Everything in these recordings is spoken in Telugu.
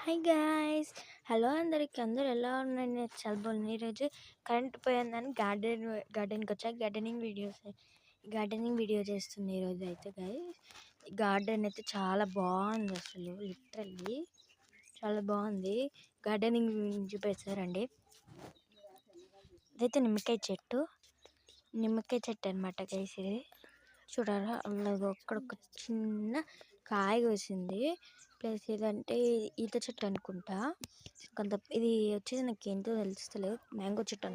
Hi guys. హలో అందరికి. అందరూ ఎలా ఉన్నారు? నేను చాలా బాగున్నాను. ఈరోజు కరెంట్ పోయిందని గార్డెన్కి వచ్చా. గార్డెనింగ్ వీడియో చేస్తుంది ఈరోజు అయితే గాయ్స్. గార్డెన్ అయితే చాలా బాగుంది, అసలు లిటరల్లీ చాలా బాగుంది. గార్డెనింగ్ చూపిస్తారండి. ఇదైతే నిమ్మకాయ చెట్టు అనమాట గైస్. ఇది చూడాలా, అలాగే అక్కడ ఒక చిన్న కాయ కోసింది. ప్లస్ ఇదంటే ఈత చెట్టు అనుకుంటా. కొంత ఇది వచ్చేసి నాకు ఏంటో తెలుస్తలేదు. మ్యాంగో చెట్టు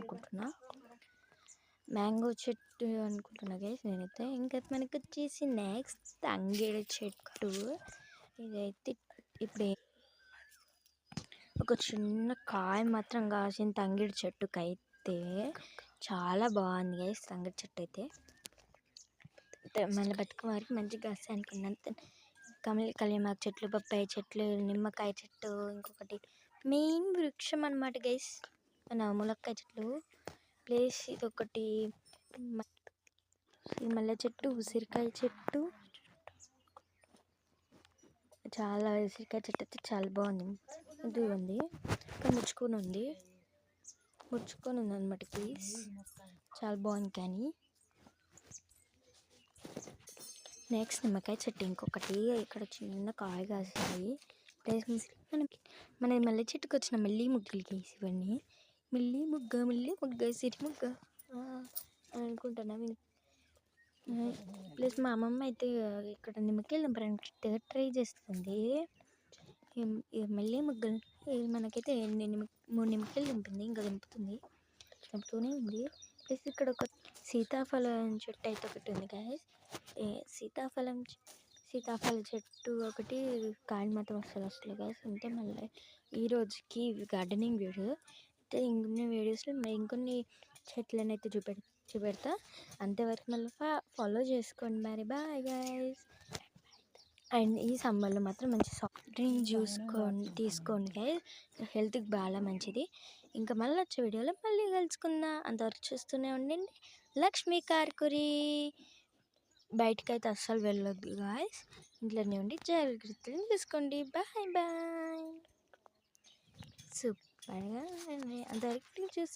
అనుకుంటున్నా గైస్ నేనైతే. ఇంకా మనకి వచ్చేసి నెక్స్ట్ తంగేడు చెట్టు. ఇదైతే ఇప్పుడు ఒక చిన్న కాయ మాత్రం కాసిన తంగేడు చెట్టుకైతే చాలా బాగుంది గైస్. తంగేడు చెట్టు అయితే మళ్ళీ బతుకమ్మ వరకు మంచిగా వస్తాయి అనుకున్నంత. కలిమాకు చెట్లు, బొప్పాయి చెట్లు, నిమ్మకాయ చెట్టు, ఇంకొకటి మెయిన్ వృక్షం అనమాట గైస్ మన ములక్కాయ చెట్లు. ప్లేస్ ఇదొకటి మల్లె చెట్టు, ఉసిరికాయ చెట్టు. చాలా ఉసిరికాయ చెట్టు అయితే చాలా బాగుంది. ఇది ఉంది ఇంకా ముడుచుకొని ఉంది అనమాట ప్లీజ్. చాలా బాగుంది. కానీ నెక్స్ట్ నిమ్మకాయ చెట్టు ఇంకొకటి. ఇక్కడ చిన్న కాయ కాసాయి. ప్లస్ మన మల్లె చెట్టుకు వచ్చిన మళ్ళీ ముగ్గులు గీసి ఇవన్నీ మళ్ళీ ముగ్గ సిరి ముగ్గ అనుకుంటున్నా. ప్లస్ మా అమ్మమ్మ అయితే ఇక్కడ నిమ్మకాయలు దింపడానికి ట్రై చేస్తుంది. మళ్ళీ ముగ్గలు మనకైతే 3 నిమ్మకాయలు దింపింది, ఇంకా దింపుతూనే ఉంది. ప్లస్ ఇక్కడ ఒక సీతాఫలం చెట్టు అయితే ఒకటి ఉంది గాయస్. సీతాఫల చెట్టు ఒకటి. కాయలు మాత్రం వస్తలేదు గాయస్. అంతే. మళ్ళీ ఈ రోజుకి గార్డెనింగ్ వీడియో అయితే ఇంకొన్ని వీడియోస్లో ఇంకొన్ని చెట్లను అయితే చూపెడతా. అంతవరకు మళ్ళీ ఫాలో చేసుకోండి. మరి బాయ్ గైస్. అండ్ ఈ సమ్మర్లో మాత్రం మంచి సాఫ్ట్ డ్రింక్ తీసుకోండి గైస్. హెల్త్కి చాలా మంచిది. ఇంకా మళ్ళీ వచ్చే వీడియోలో మళ్ళీ కలుసుకుందాం. అంతవరకు చూస్తూనే ఉండండి లక్ష్మీ కార్కురి. బయటకైతే అస్సలు వెళ్ళొద్దు గాయస్. ఇంట్లోనే ఉండి జాగ్రత్తలు తీసుకోండి. బాయ్. సూపర్గా అంతవరకు చూస్తుండే.